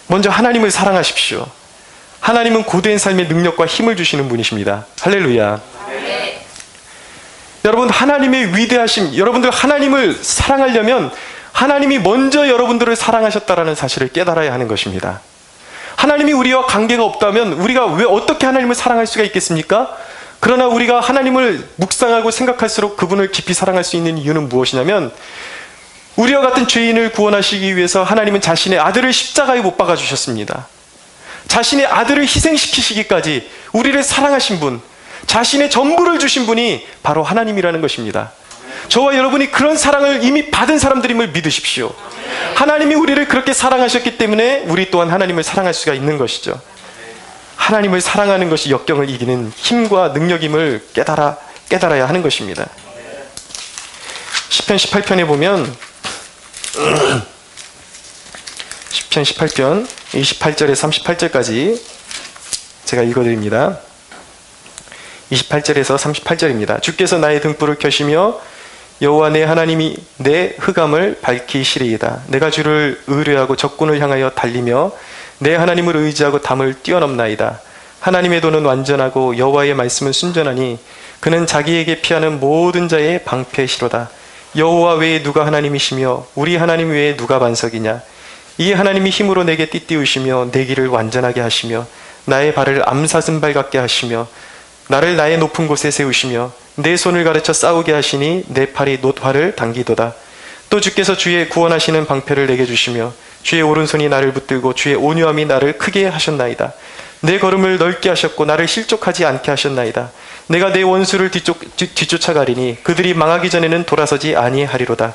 먼저 하나님을 사랑하십시오. 하나님은 고된 삶의 능력과 힘을 주시는 분이십니다. 할렐루야. 여러분, 하나님의 위대하심, 여러분들 하나님을 사랑하려면 하나님이 먼저 여러분들을 사랑하셨다라는 사실을 깨달아야 하는 것입니다. 하나님이 우리와 관계가 없다면 우리가 왜 어떻게 하나님을 사랑할 수가 있겠습니까? 그러나 우리가 하나님을 묵상하고 생각할수록 그분을 깊이 사랑할 수 있는 이유는 무엇이냐면, 우리와 같은 죄인을 구원하시기 위해서 하나님은 자신의 아들을 십자가에 못 박아 주셨습니다. 자신의 아들을 희생시키시기까지 우리를 사랑하신 분, 자신의 전부를 주신 분이 바로 하나님이라는 것입니다. 저와 여러분이 그런 사랑을 이미 받은 사람들임을 믿으십시오. 하나님이 우리를 그렇게 사랑하셨기 때문에 우리 또한 하나님을 사랑할 수가 있는 것이죠. 하나님을 사랑하는 것이 역경을 이기는 힘과 능력임을 깨달아야 하는 것입니다. 시편 18편에 보면 시편 18편 28절에서 38절까지 제가 읽어드립니다. 28절에서 38절입니다. 주께서 나의 등불을 켜시며 여호와 내 하나님이 내 흑암을 밝히시리이다. 내가 주를 의뢰하고 적군을 향하여 달리며 내 하나님을 의지하고 담을 뛰어넘나이다. 하나님의 도는 완전하고 여호와의 말씀은 순전하니 그는 자기에게 피하는 모든 자의 방패시로다. 여호와 외에 누가 하나님이시며 우리 하나님 외에 누가 반석이냐. 이 하나님이 힘으로 내게 띠띠우시며 내 길을 완전하게 하시며 나의 발을 암사슴발 같게 하시며 나를 나의 높은 곳에 세우시며 내 손을 가르쳐 싸우게 하시니 내 팔이 놋활을 당기도다. 또 주께서 주의 구원하시는 방패를 내게 주시며 주의 오른손이 나를 붙들고 주의 온유함이 나를 크게 하셨나이다. 내 걸음을 넓게 하셨고 나를 실족하지 않게 하셨나이다. 내가 내 원수를 뒤쫓아가리니 그들이 망하기 전에는 돌아서지 아니하리로다.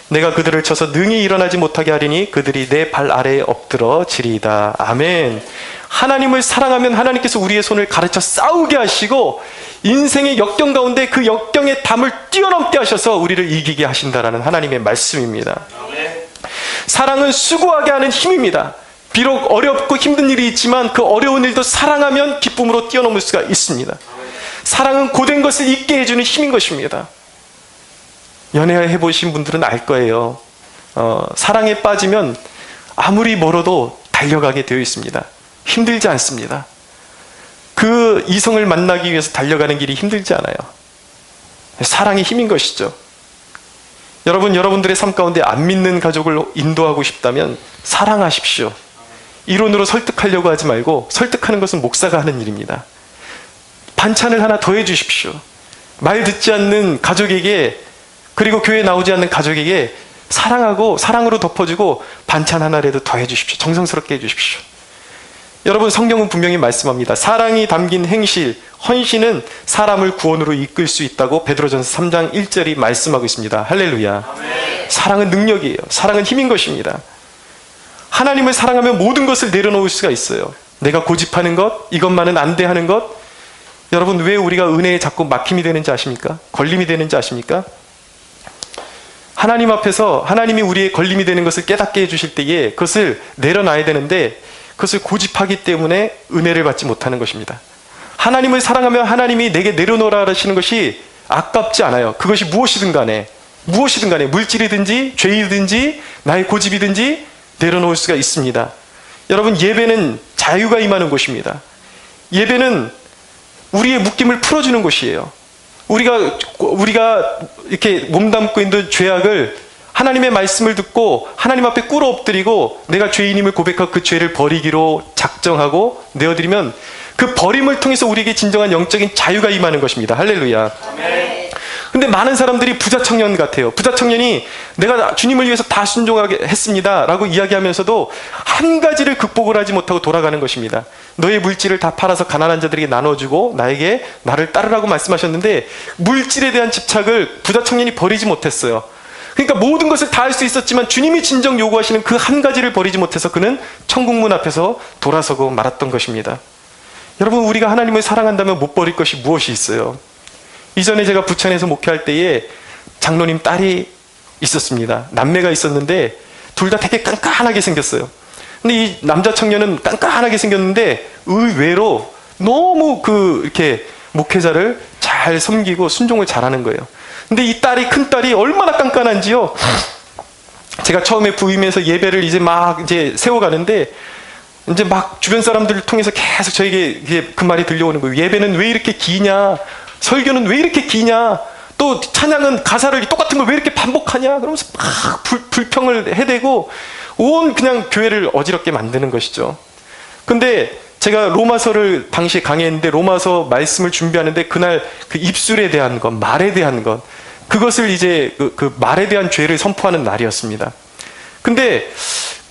내가 그들을 쳐서 능히 일어나지 못하게 하리니 그들이 내 발 아래에 엎드러지리이다. 아멘. 하나님을 사랑하면 하나님께서 우리의 손을 가르쳐 싸우게 하시고 인생의 역경 가운데 그 역경의 담을 뛰어넘게 하셔서 우리를 이기게 하신다라는 하나님의 말씀입니다. 사랑은 수고하게 하는 힘입니다. 비록 어렵고 힘든 일이 있지만 그 어려운 일도 사랑하면 기쁨으로 뛰어넘을 수가 있습니다. 사랑은 고된 것을 잊게 해주는 힘인 것입니다. 연애해 보신 분들은 알 거예요. 사랑에 빠지면 아무리 멀어도 달려가게 되어 있습니다. 힘들지 않습니다. 그 이성을 만나기 위해서 달려가는 길이 힘들지 않아요. 사랑이 힘인 것이죠. 여러분, 여러분들의 삶 가운데 안 믿는 가족을 인도하고 싶다면 사랑하십시오. 이론으로 설득하려고 하지 말고, 설득하는 것은 목사가 하는 일입니다. 반찬을 하나 더해 주십시오. 말 듣지 않는 가족에게, 그리고 교회에 나오지 않는 가족에게 사랑하고 사랑으로 덮어주고 반찬 하나라도 더해 주십시오. 정성스럽게 해 주십시오. 여러분, 성경은 분명히 말씀합니다. 사랑이 담긴 행실, 헌신은 사람을 구원으로 이끌 수 있다고 베드로전서 3장 1절이 말씀하고 있습니다. 할렐루야. 아멘. 사랑은 능력이에요. 사랑은 힘인 것입니다. 하나님을 사랑하면 모든 것을 내려놓을 수가 있어요. 내가 고집하는 것, 이것만은 안 돼 하는 것. 여러분, 왜 우리가 은혜에 자꾸 막힘이 되는지 아십니까? 걸림이 되는지 아십니까? 하나님 앞에서 하나님이 우리의 걸림이 되는 것을 깨닫게 해주실 때에 그것을 내려놔야 되는데, 그것을 고집하기 때문에 은혜를 받지 못하는 것입니다. 하나님을 사랑하면 하나님이 내게 내려놓으라 하시는 것이 아깝지 않아요. 그것이 무엇이든 간에 물질이든지 죄이든지 나의 고집이든지 내려놓을 수가 있습니다. 여러분, 예배는 자유가 임하는 곳입니다. 예배는 우리의 묶임을 풀어주는 곳이에요. 우리가 이렇게 몸담고 있는 죄악을 하나님의 말씀을 듣고 하나님 앞에 꿇어 엎드리고 내가 죄인임을 고백하고 그 죄를 버리기로 작정하고 내어드리면 그 버림을 통해서 우리에게 진정한 영적인 자유가 임하는 것입니다. 할렐루야. 아멘. 근데 많은 사람들이 부자 청년 같아요. 부자 청년이 내가 주님을 위해서 다 순종하게 했습니다 라고 이야기하면서도 한 가지를 극복을 하지 못하고 돌아가는 것입니다. 너의 물질을 다 팔아서 가난한 자들에게 나눠주고 나를 따르라고 말씀하셨는데 물질에 대한 집착을 부자 청년이 버리지 못했어요. 그러니까 모든 것을 다 할 수 있었지만 주님이 진정 요구하시는 그 한 가지를 버리지 못해서 그는 천국문 앞에서 돌아서고 말았던 것입니다. 여러분, 우리가 하나님을 사랑한다면 못 버릴 것이 무엇이 있어요? 이전에 제가 부천에서 목회할 때에 장로님 딸이 있었습니다. 남매가 있었는데 둘 다 되게 깐깐하게 생겼어요. 근데 이 남자 청년은 깐깐하게 생겼는데 의외로 너무 이렇게 목회자를 잘 섬기고 순종을 잘하는 거예요. 근데 이 큰 딸이 얼마나 깐깐한지요. 제가 처음에 부임해서 예배를 이제 세워가는데 이제 막 주변 사람들을 통해서 계속 저에게 그 말이 들려오는 거예요. 예배는 왜 이렇게 기냐? 설교는 왜 이렇게 기냐? 또 찬양은 가사를 똑같은 걸 왜 이렇게 반복하냐? 그러면서 막 불평을 해대고 온 그냥 교회를 어지럽게 만드는 것이죠. 근데 제가 로마서를 당시에 강의했는데 로마서 말씀을 준비하는데 그날 그 입술에 대한 것, 말에 대한 것, 그것을 이제 그 말에 대한 죄를 선포하는 날이었습니다. 근데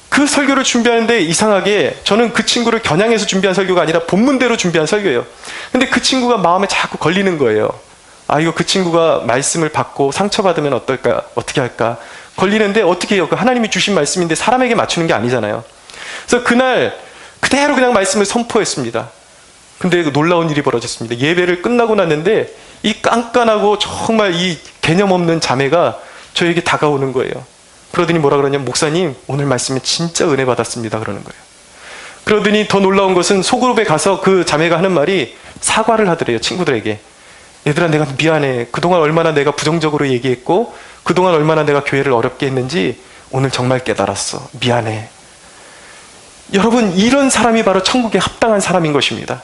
그 설교를 준비하는데 이상하게 저는 그 친구를 겨냥해서 준비한 설교가 아니라 본문대로 준비한 설교예요. 근데 그 친구가 마음에 자꾸 걸리는 거예요. 이거 그 친구가 말씀을 받고 상처받으면 어떨까? 어떻게 할까? 걸리는데 어떻게 해요? 하나님이 주신 말씀인데 사람에게 맞추는 게 아니잖아요. 그래서 그날 그대로 그냥 말씀을 선포했습니다. 근데 놀라운 일이 벌어졌습니다. 예배를 끝나고 났는데 이 깐깐하고 정말 이 개념 없는 자매가 저에게 다가오는 거예요. 그러더니 뭐라 그러냐면, 목사님, 오늘 말씀에 진짜 은혜 받았습니다. 그러는 거예요. 그러더니 더 놀라운 것은 소그룹에 가서 그 자매가 하는 말이 사과를 하더래요. 친구들에게. 얘들아, 내가 미안해. 그동안 얼마나 내가 부정적으로 얘기했고 그동안 얼마나 내가 교회를 어렵게 했는지 오늘 정말 깨달았어. 미안해. 여러분, 이런 사람이 바로 천국에 합당한 사람인 것입니다.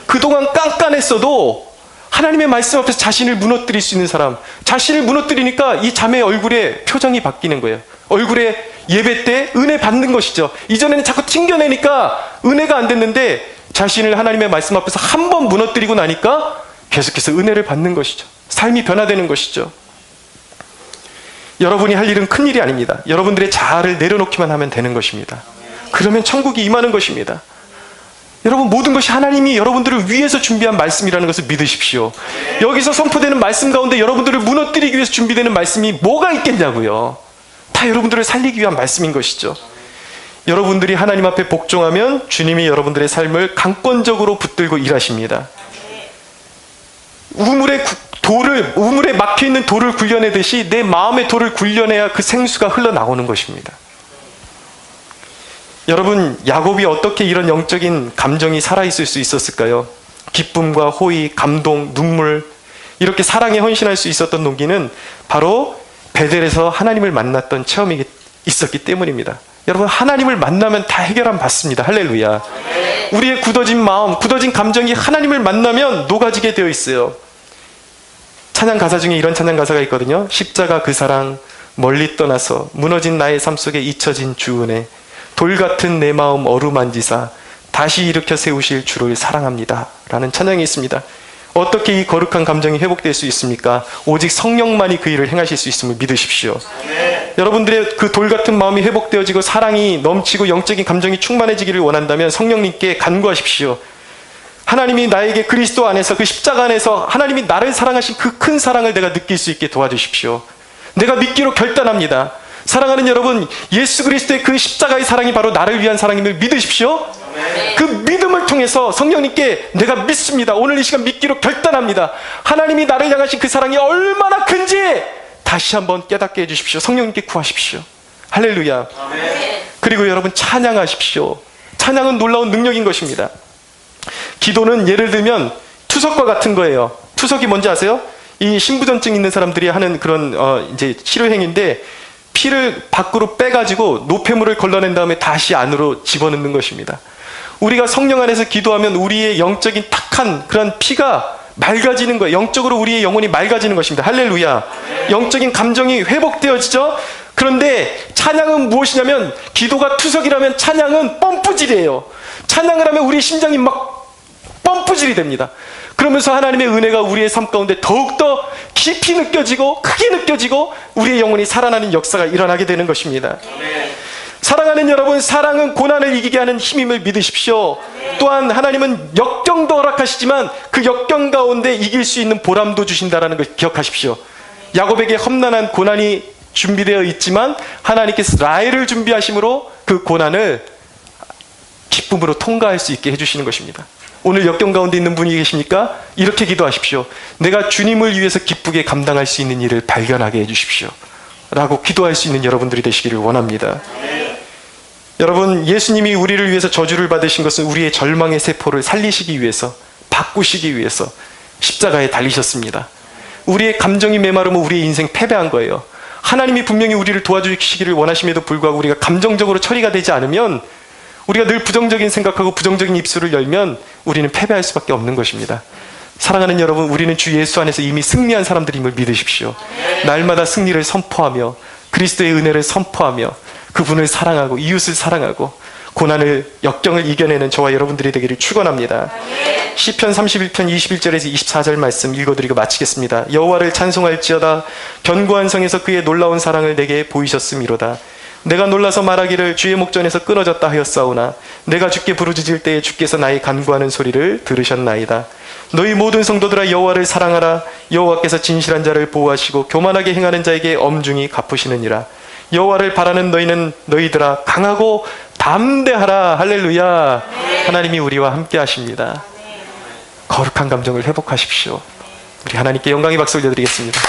그동안 깐깐했어도 하나님의 말씀 앞에서 자신을 무너뜨릴 수 있는 사람, 자신을 무너뜨리니까 이 자매의 얼굴에 표정이 바뀌는 거예요. 얼굴에 예배 때 은혜 받는 것이죠. 이전에는 자꾸 튕겨내니까 은혜가 안 됐는데 자신을 하나님의 말씀 앞에서 한 번 무너뜨리고 나니까 계속해서 은혜를 받는 것이죠. 삶이 변화되는 것이죠. 여러분이 할 일은 큰 일이 아닙니다. 여러분들의 자아를 내려놓기만 하면 되는 것입니다. 그러면 천국이 임하는 것입니다. 여러분, 모든 것이 하나님이 여러분들을 위해서 준비한 말씀이라는 것을 믿으십시오. 여기서 선포되는 말씀 가운데 여러분들을 무너뜨리기 위해서 준비되는 말씀이 뭐가 있겠냐고요. 다 여러분들을 살리기 위한 말씀인 것이죠. 여러분들이 하나님 앞에 복종하면 주님이 여러분들의 삶을 강권적으로 붙들고 일하십니다. 우물에 막혀있는 돌을 굴려내듯이 내 마음의 돌을 굴려내야 그 생수가 흘러나오는 것입니다. 여러분, 야곱이 어떻게 이런 영적인 감정이 살아있을 수 있었을까요? 기쁨과 호의, 감동, 눈물, 이렇게 사랑에 헌신할 수 있었던 동기는 바로 베델에서 하나님을 만났던 체험이 있었기 때문입니다. 여러분, 하나님을 만나면 다 해결함 받습니다. 할렐루야. 우리의 굳어진 마음, 굳어진 감정이 하나님을 만나면 녹아지게 되어 있어요. 찬양 가사 중에 이런 찬양 가사가 있거든요. 십자가 그 사랑 멀리 떠나서 무너진 나의 삶 속에 잊혀진 주 은혜, 돌 같은 내 마음 어루만지사 다시 일으켜 세우실 주를 사랑합니다 라는 찬양이 있습니다. 어떻게 이 거룩한 감정이 회복될 수 있습니까? 오직 성령만이 그 일을 행하실 수 있음을 믿으십시오. 여러분들의 그 돌 같은 마음이 회복되어지고 사랑이 넘치고 영적인 감정이 충만해지기를 원한다면 성령님께 간구하십시오. 하나님이 나에게 그리스도 안에서, 그 십자가 안에서 하나님이 나를 사랑하신 그 큰 사랑을 내가 느낄 수 있게 도와주십시오. 내가 믿기로 결단합니다. 사랑하는 여러분, 예수 그리스도의 그 십자가의 사랑이 바로 나를 위한 사랑임을 믿으십시오. 그 믿음을 통해서 성령님께 내가 믿습니다. 오늘 이 시간 믿기로 결단합니다. 하나님이 나를 향하신 그 사랑이 얼마나 큰지 다시 한번 깨닫게 해주십시오. 성령님께 구하십시오. 할렐루야. 그리고 여러분, 찬양하십시오. 찬양은 놀라운 능력인 것입니다. 기도는 예를 들면 투석과 같은 거예요. 투석이 뭔지 아세요? 이 신부전증 있는 사람들이 하는 그런 이제 치료행위인데, 피를 밖으로 빼가지고 노폐물을 걸러낸 다음에 다시 안으로 집어넣는 것입니다. 우리가 성령 안에서 기도하면 우리의 영적인 탁한 그런 피가 맑아지는 거예요. 영적으로 우리의 영혼이 맑아지는 것입니다. 할렐루야. 영적인 감정이 회복되어지죠. 그런데 찬양은 무엇이냐면, 기도가 투석이라면 찬양은 펌프질이에요. 찬양을 하면 우리 심장이 막 펌프질이 됩니다. 그러면서 하나님의 은혜가 우리의 삶 가운데 더욱더 깊이 느껴지고 크게 느껴지고 우리의 영혼이 살아나는 역사가 일어나게 되는 것입니다. 사랑하는 여러분, 사랑은 고난을 이기게 하는 힘임을 믿으십시오. 또한 하나님은 역경도 허락하시지만 그 역경 가운데 이길 수 있는 보람도 주신다는 걸 기억하십시오. 야곱에게 험난한 고난이 준비되어 있지만 하나님께서 라헬을 준비하심으로 그 고난을 기쁨으로 통과할 수 있게 해주시는 것입니다. 오늘 역경 가운데 있는 분이 계십니까? 이렇게 기도하십시오. 내가 주님을 위해서 기쁘게 감당할 수 있는 일을 발견하게 해주십시오 라고 기도할 수 있는 여러분들이 되시기를 원합니다. 여러분, 예수님이 우리를 위해서 저주를 받으신 것은 우리의 절망의 세포를 살리시기 위해서, 바꾸시기 위해서 십자가에 달리셨습니다. 우리의 감정이 메마르면 우리의 인생 패배한 거예요. 하나님이 분명히 우리를 도와주시기를 원하심에도 불구하고 우리가 감정적으로 처리가 되지 않으면, 우리가 늘 부정적인 생각하고 부정적인 입술을 열면 우리는 패배할 수밖에 없는 것입니다. 사랑하는 여러분, 우리는 주 예수 안에서 이미 승리한 사람들임을 믿으십시오. 날마다 승리를 선포하며 그리스도의 은혜를 선포하며 그분을 사랑하고 이웃을 사랑하고 고난을, 역경을 이겨내는 저와 여러분들이 되기를 축원합니다. 시편 31편 21절에서 24절 말씀 읽어드리고 마치겠습니다. 여호와를 찬송할지어다. 견고한 성에서 그의 놀라운 사랑을 내게 보이셨음이로다. 내가 놀라서 말하기를 주의 목전에서 끊어졌다 하였사오나 내가 주께 부르짖을 때에 주께서 나의 간구하는 소리를 들으셨나이다. 너희 모든 성도들아, 여호와를 사랑하라. 여호와께서 진실한 자를 보호하시고 교만하게 행하는 자에게 엄중히 갚으시느니라. 여호와를 바라는 너희들아, 강하고 담대하라. 할렐루야. 하나님이 우리와 함께 하십니다. 거룩한 감정을 회복하십시오. 우리 하나님께 영광의 박수 올려드리겠습니다.